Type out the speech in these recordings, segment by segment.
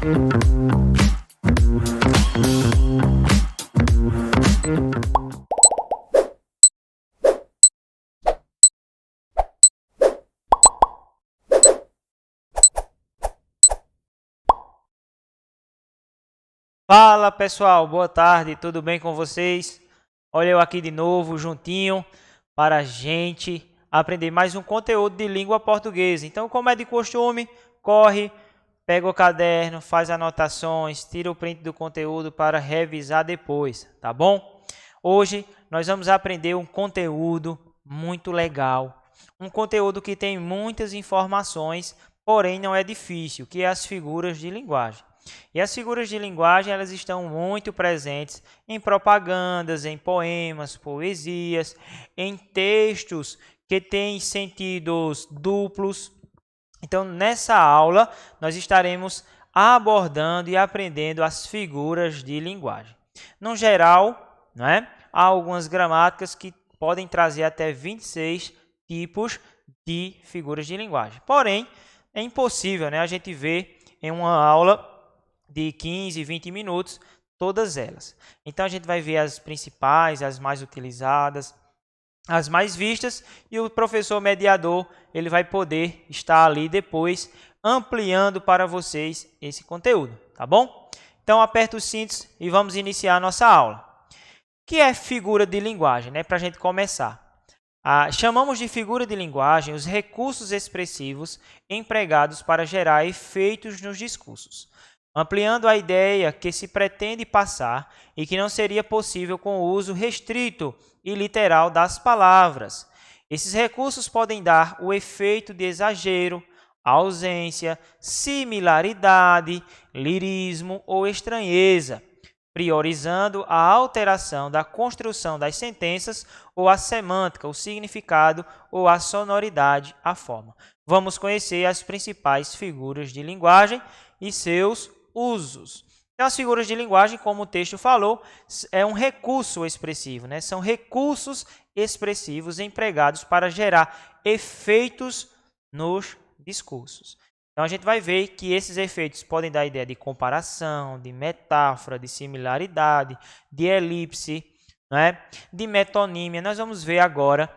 Fala pessoal, boa tarde, tudo bem com vocês? Olha eu aqui de novo, juntinho, para a gente aprender mais um conteúdo de língua portuguesa. Então, como é de costume, corre, pega o caderno, faz anotações, tira o print do conteúdo para revisar depois, tá bom? Hoje nós vamos aprender um conteúdo muito legal, um conteúdo que tem muitas informações, porém não é difícil, que é as figuras de linguagem. E as figuras de linguagem, elas estão muito presentes em propagandas, em poemas, poesias, em textos que têm sentidos duplos. Então, nessa aula, nós estaremos abordando e aprendendo as figuras de linguagem. No geral, há algumas gramáticas que podem trazer até 26 tipos de figuras de linguagem. Porém, é impossível a gente ver em uma aula de 15, 20 minutos, todas elas. Então, a gente vai ver as principais, as mais utilizadas, as mais vistas, e o professor mediador ele vai poder estar ali depois ampliando para vocês esse conteúdo, tá bom? Então, aperta os cintos e vamos iniciar a nossa aula. O que é figura de linguagem, para a gente começar? Chamamos de figura de linguagem os recursos expressivos empregados para gerar efeitos nos discursos, ampliando a ideia que se pretende passar e que não seria possível com o uso restrito e literal das palavras. Esses recursos podem dar o efeito de exagero, ausência, similaridade, lirismo ou estranheza, priorizando a alteração da construção das sentenças ou a semântica, o significado ou a sonoridade, a forma. Vamos conhecer as principais figuras de linguagem e seus usos. Então, as figuras de linguagem, como o texto falou, é um recurso expressivo, São recursos expressivos empregados para gerar efeitos nos discursos. Então, a gente vai ver que esses efeitos podem dar a ideia de comparação, de metáfora, de similaridade, de elipse, de metonímia. Nós vamos ver agora,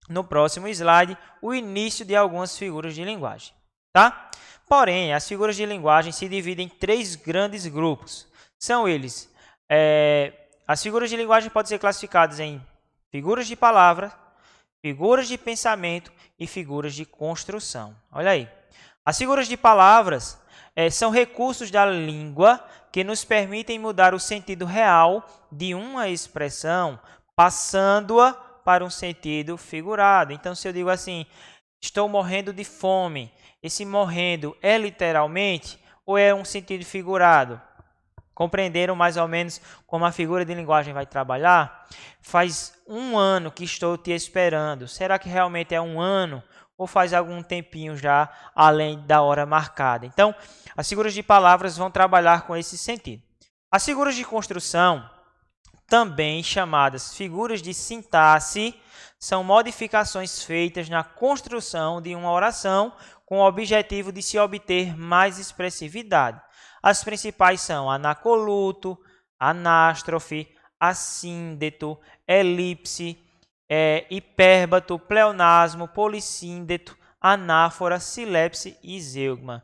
no próximo slide, o início de algumas figuras de linguagem, tá? Porém, as figuras de linguagem se dividem em 3 grandes grupos. São eles, as figuras de linguagem podem ser classificadas em figuras de palavra, figuras de pensamento e figuras de construção. Olha aí. As figuras de palavras são recursos da língua que nos permitem mudar o sentido real de uma expressão, passando-a para um sentido figurado. Então, se eu digo assim, estou morrendo de fome, esse morrendo é literalmente ou é um sentido figurado? Compreenderam mais ou menos como a figura de linguagem vai trabalhar? Faz 1 ano que estou te esperando. Será que realmente é 1 ano? Ou faz algum tempinho já além da hora marcada? Então, as figuras de palavras vão trabalhar com esse sentido. As figuras de construção, também chamadas figuras de sintaxe, são modificações feitas na construção de uma oração com o objetivo de se obter mais expressividade. As principais são anacoluto, anástrofe, assíndeto, elipse, hipérbato, pleonasmo, polissíndeto, anáfora, silepse e zeugma.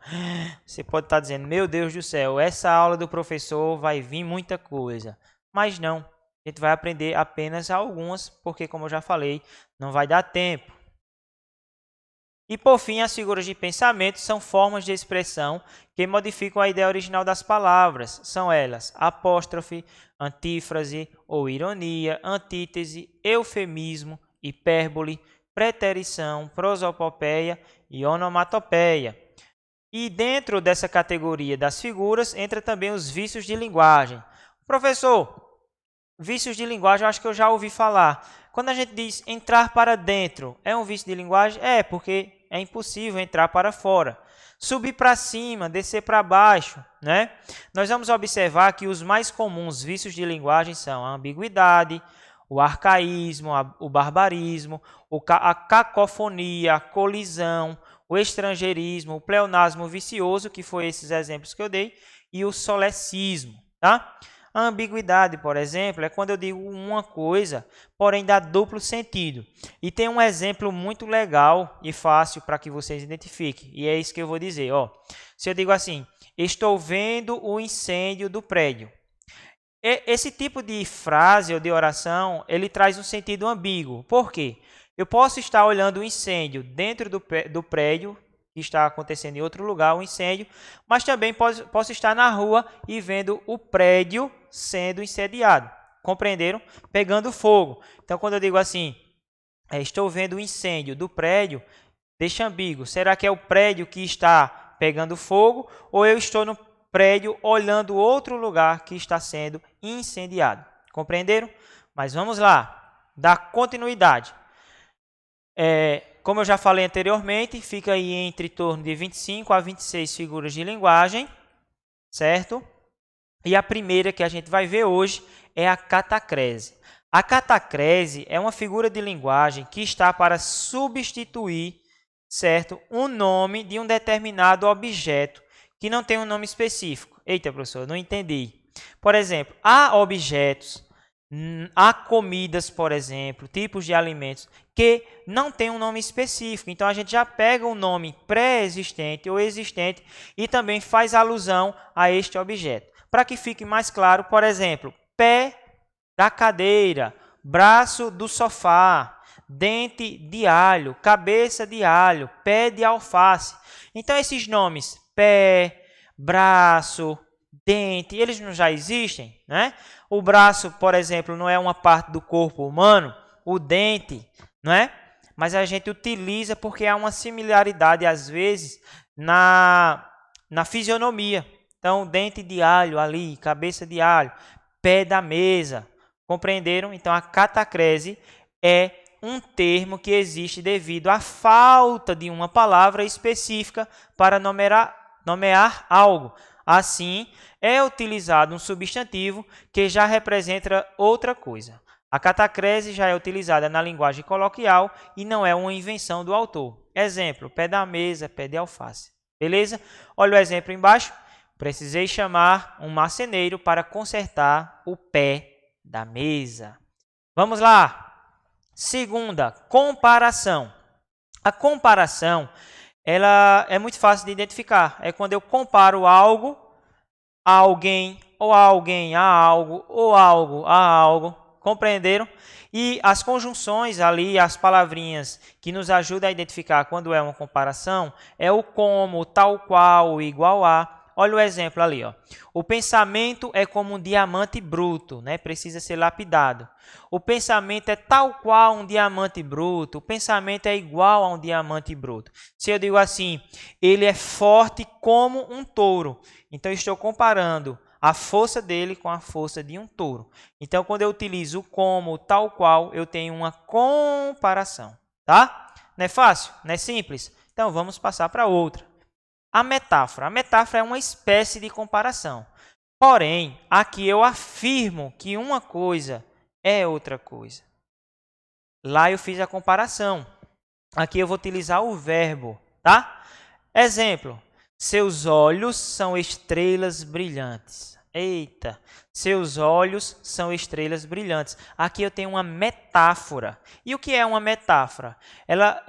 Você pode estar dizendo, meu Deus do céu, essa aula do professor vai vir muita coisa. Mas não, a gente vai aprender apenas algumas, porque, como eu já falei, não vai dar tempo. E, por fim, as figuras de pensamento são formas de expressão que modificam a ideia original das palavras. São elas apóstrofe, antífrase ou ironia, antítese, eufemismo, hipérbole, preterição, prosopopeia e onomatopeia. E dentro dessa categoria das figuras entra também os vícios de linguagem. Professor, vícios de linguagem eu acho que eu já ouvi falar. Quando a gente diz entrar para dentro, é um vício de linguagem? É, porque é impossível entrar para fora. Subir para cima, descer para baixo, Nós vamos observar que os mais comuns vícios de linguagem são a ambiguidade, o arcaísmo, o barbarismo, a cacofonia, a colisão, o estrangeirismo, o pleonasmo vicioso, que foi esses exemplos que eu dei, e o solecismo, tá? A ambiguidade, por exemplo, é quando eu digo uma coisa, porém dá duplo sentido. E tem um exemplo muito legal e fácil para que vocês identifiquem, e é isso que eu vou dizer, ó. Se eu digo assim, estou vendo o incêndio do prédio. Esse tipo de frase ou de oração, ele traz um sentido ambíguo. Por quê? Eu posso estar olhando o incêndio dentro do prédio, que está acontecendo em outro lugar, o incêndio, mas também posso estar na rua e vendo o prédio sendo incendiado. Compreenderam? Pegando fogo. Então, quando eu digo assim, estou vendo o incêndio do prédio, deixa ambíguo. Será que é o prédio que está pegando fogo ou eu estou no prédio olhando outro lugar que está sendo incendiado? Compreenderam? Mas vamos lá, dar continuidade. Como eu já falei anteriormente, fica aí entre torno de 25 a 26 figuras de linguagem, certo? E a primeira que a gente vai ver hoje é a catacrese. A catacrese é uma figura de linguagem que está para substituir, certo, um nome de um determinado objeto que não tem um nome específico. Eita, professor, não entendi. Por exemplo, há objetos, há comidas, por exemplo, tipos de alimentos que não tem um nome específico. Então, a gente já pega um nome pré-existente ou existente e também faz alusão a este objeto. Para que fique mais claro, por exemplo, pé da cadeira, braço do sofá, dente de alho, cabeça de alho, pé de alface. Então, esses nomes, pé, braço, dente, eles não já existem, né? O braço, por exemplo, não é uma parte do corpo humano, o dente, não é? Mas a gente utiliza porque há uma similaridade, às vezes, na fisionomia. Então, dente de alho ali, cabeça de alho, pé da mesa, compreenderam? Então, a catacrese é um termo que existe devido à falta de uma palavra específica para nomear algo. Assim, é utilizado um substantivo que já representa outra coisa. A catacrese já é utilizada na linguagem coloquial e não é uma invenção do autor. Exemplo, pé da mesa, pé de alface. Beleza? Olha o exemplo embaixo. Precisei chamar um marceneiro para consertar o pé da mesa. Vamos lá. Segunda, comparação. A comparação, ela é muito fácil de identificar. É quando eu comparo algo a alguém, ou alguém a algo, ou algo a algo. Compreenderam? E as conjunções ali, as palavrinhas que nos ajudam a identificar quando é uma comparação, é o como, o tal qual, o igual a. Olha o exemplo ali, ó. O pensamento é como um diamante bruto, né? Precisa ser lapidado. O pensamento é tal qual um diamante bruto. O pensamento é igual a um diamante bruto. Se eu digo assim, ele é forte como um touro. Então, estou comparando a força dele com a força de um touro. Então, quando eu utilizo o como, o tal qual, eu tenho uma comparação, tá? Não é fácil? Não é simples? Então, vamos passar para outra. A metáfora. A metáfora é uma espécie de comparação. Porém, aqui eu afirmo que uma coisa é outra coisa. Lá eu fiz a comparação. Aqui eu vou utilizar o verbo, tá? Exemplo. Seus olhos são estrelas brilhantes. Eita, seus olhos são estrelas brilhantes. Aqui eu tenho uma metáfora. E o que é uma metáfora? Ela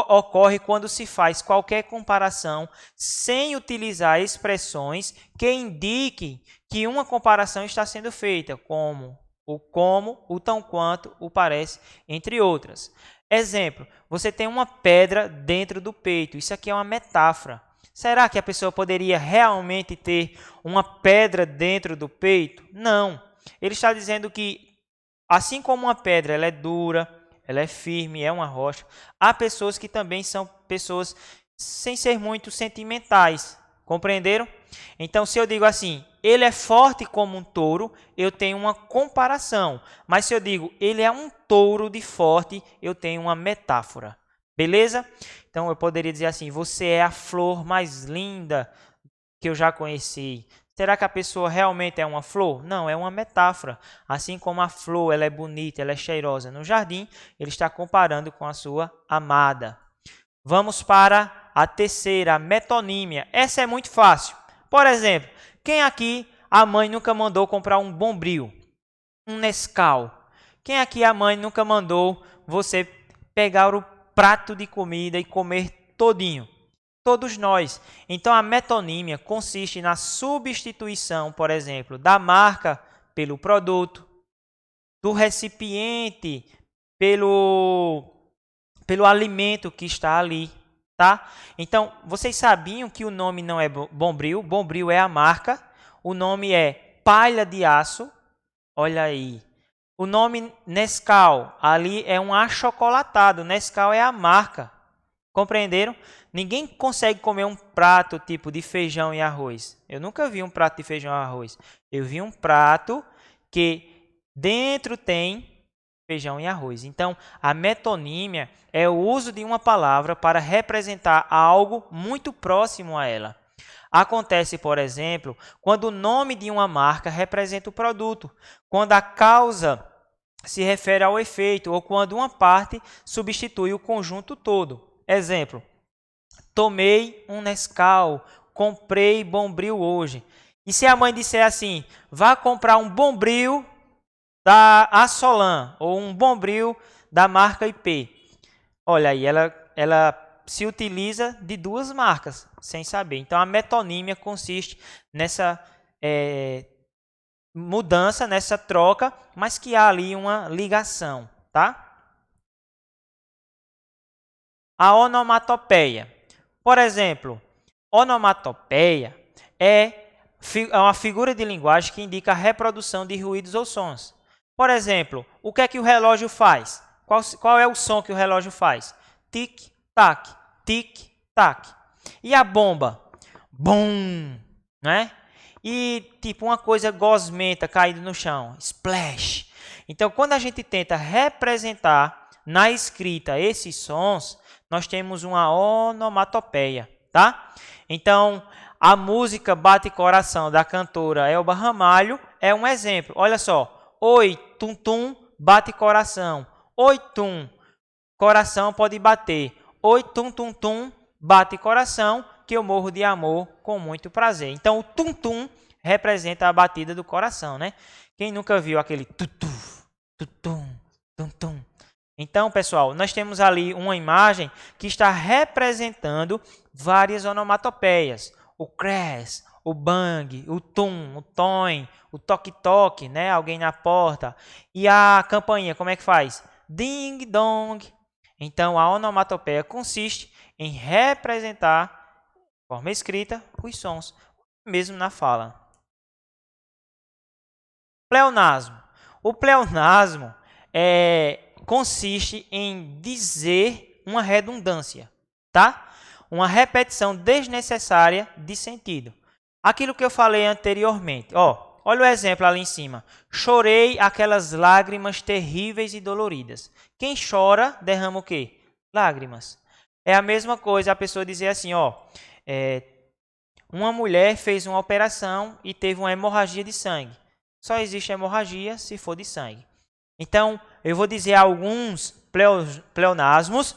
ocorre quando se faz qualquer comparação sem utilizar expressões que indiquem que uma comparação está sendo feita, como, o tão quanto, o parece, entre outras. Exemplo, você tem uma pedra dentro do peito. Isso aqui é uma metáfora. Será que a pessoa poderia realmente ter uma pedra dentro do peito? Não. Ele está dizendo que, assim como uma pedra ela é dura, ela é firme, é uma rocha, há pessoas que também são pessoas sem ser muito sentimentais. Compreenderam? Então, se eu digo assim, ele é forte como um touro, eu tenho uma comparação. Mas se eu digo, ele é um touro de forte, eu tenho uma metáfora. Beleza? Então, eu poderia dizer assim, você é a flor mais linda que eu já conheci. Será que a pessoa realmente é uma flor? Não, é uma metáfora. Assim como a flor ela é bonita, ela é cheirosa no jardim, ele está comparando com a sua amada. Vamos para a terceira, a metonímia. Essa é muito fácil. Por exemplo, quem aqui a mãe nunca mandou comprar um Bombril, um Nescau? Quem aqui a mãe nunca mandou você pegar o prato de comida e comer todinho? Todos nós. Então, a metonímia consiste na substituição, por exemplo, da marca pelo produto, do recipiente pelo alimento que está ali, tá? Então, vocês sabiam que o nome não é Bombril? Bombril é a marca. O nome é palha de aço. Olha aí. O nome Nescau, ali é um achocolatado. Nescau é a marca. Compreenderam? Ninguém consegue comer um prato tipo de feijão e arroz. Eu nunca vi um prato de feijão e arroz. Eu vi um prato que dentro tem feijão e arroz. Então, a metonímia é o uso de uma palavra para representar algo muito próximo a ela. Acontece, por exemplo, quando o nome de uma marca representa o produto, quando a causa se refere ao efeito ou quando uma parte substitui o conjunto todo. Exemplo: tomei um Nescau, comprei Bombril hoje. E se a mãe disser assim, vá comprar um Bombril da Assolan ou um Bombril da marca IP. Olha aí, ela se utiliza de duas marcas, sem saber. Então, a metonímia consiste nessa mudança, nessa troca, mas que há ali uma ligação, tá? A onomatopeia. Por exemplo, onomatopeia é uma figura de linguagem que indica a reprodução de ruídos ou sons. Por exemplo, o que é que o relógio faz? Qual é o som que o relógio faz? Tic-tac, tic-tac. E a bomba? Bum, né? E tipo uma coisa gosmenta caindo no chão, splash. Então, quando a gente tenta representar na escrita esses sons, nós temos uma onomatopeia, tá? Então, a música Bate Coração da cantora Elba Ramalho é um exemplo. Olha só. Oi, tum tum, bate coração. Oi, tum, coração pode bater. Oi, tum tum tum, bate coração, que eu morro de amor com muito prazer. Então, o tum tum representa a batida do coração, né? Quem nunca viu aquele tutu, tutum, tum tum? Então, pessoal, nós temos ali uma imagem que está representando várias onomatopeias. O crash, o bang, o tum, o toin, o toque-toque, né? Alguém na porta. E a campainha, como é que faz? Ding dong. Então, a onomatopeia consiste em representar, de forma escrita, os sons, mesmo na fala. Pleonasmo. O pleonasmo consiste em dizer uma redundância, tá? Uma repetição desnecessária de sentido. Aquilo que eu falei anteriormente. Olha o exemplo ali em cima. Chorei aquelas lágrimas terríveis e doloridas. Quem chora derrama o quê? Lágrimas. É a mesma coisa a pessoa dizer assim, uma mulher fez uma operação e teve uma hemorragia de sangue. Só existe hemorragia se for de sangue. Então, eu vou dizer alguns pleonasmos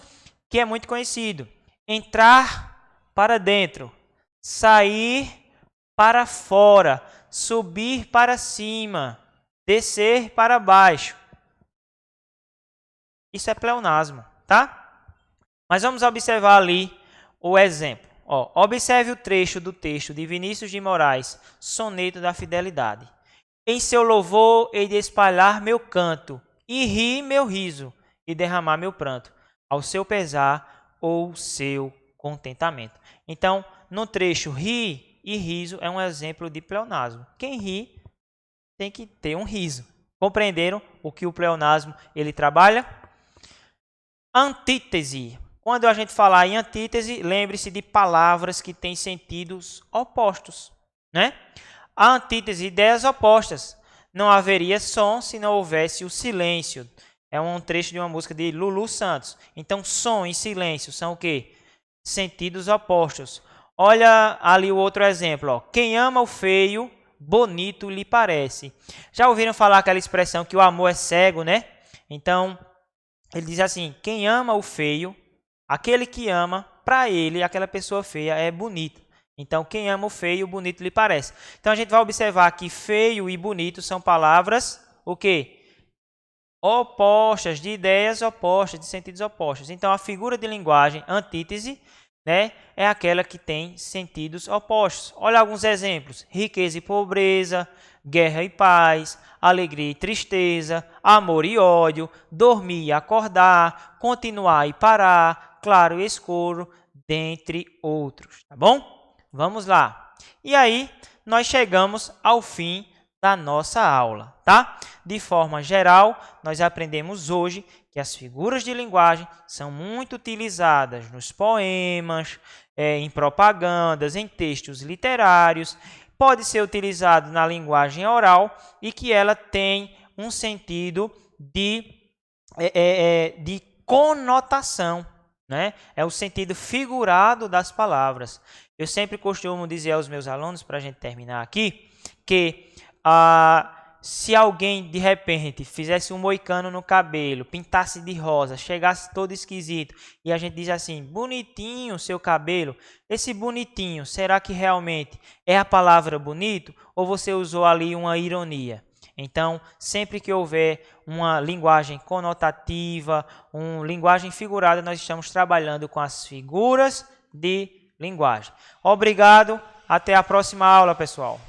que é muito conhecido. Entrar para dentro, sair para fora, subir para cima, descer para baixo. Isso é pleonasmo, tá? Mas vamos observar ali o exemplo. Observe o trecho do texto de Vinícius de Moraes, Soneto da Fidelidade. Em seu louvor hei de espalhar meu canto, e rir meu riso, e derramar meu pranto, ao seu pesar ou seu contentamento. Então, no trecho rir e riso é um exemplo de pleonasmo. Quem ri tem que ter um riso. Compreenderam o que o pleonasmo ele trabalha? Antítese. Quando a gente falar em antítese, lembre-se de palavras que têm sentidos opostos, né? A antítese, ideias opostas. Não haveria som se não houvesse o silêncio. É um trecho de uma música de Lulu Santos. Então, som e silêncio são o quê? Sentidos opostos. Olha ali o outro exemplo. Quem ama o feio, bonito lhe parece. Já ouviram falar aquela expressão que o amor é cego, né? Então, ele diz assim, quem ama o feio, aquele que ama para ele, aquela pessoa feia é bonita. Então, quem ama o feio, o bonito lhe parece. Então, a gente vai observar que feio e bonito são palavras, o quê? Opostas, de ideias opostas, de sentidos opostos. Então, a figura de linguagem, antítese, né, é aquela que tem sentidos opostos. Olha alguns exemplos: riqueza e pobreza, guerra e paz, alegria e tristeza, amor e ódio, dormir e acordar, continuar e parar, claro e escuro, dentre outros. Tá bom? Vamos lá. E aí, nós chegamos ao fim da nossa aula, tá? De forma geral, nós aprendemos hoje que as figuras de linguagem são muito utilizadas nos poemas, em propagandas, em textos literários, pode ser utilizado na linguagem oral e que ela tem um sentido de conotação, né? É o sentido figurado das palavras. Eu sempre costumo dizer aos meus alunos, para a gente terminar aqui, que se alguém de repente fizesse um moicano no cabelo, pintasse de rosa, chegasse todo esquisito e a gente diz assim, bonitinho o seu cabelo, esse bonitinho, será que realmente é a palavra bonito ou você usou ali uma ironia? Então, sempre que houver uma linguagem conotativa, uma linguagem figurada, nós estamos trabalhando com as figuras de linguagem. Obrigado, até a próxima aula, pessoal.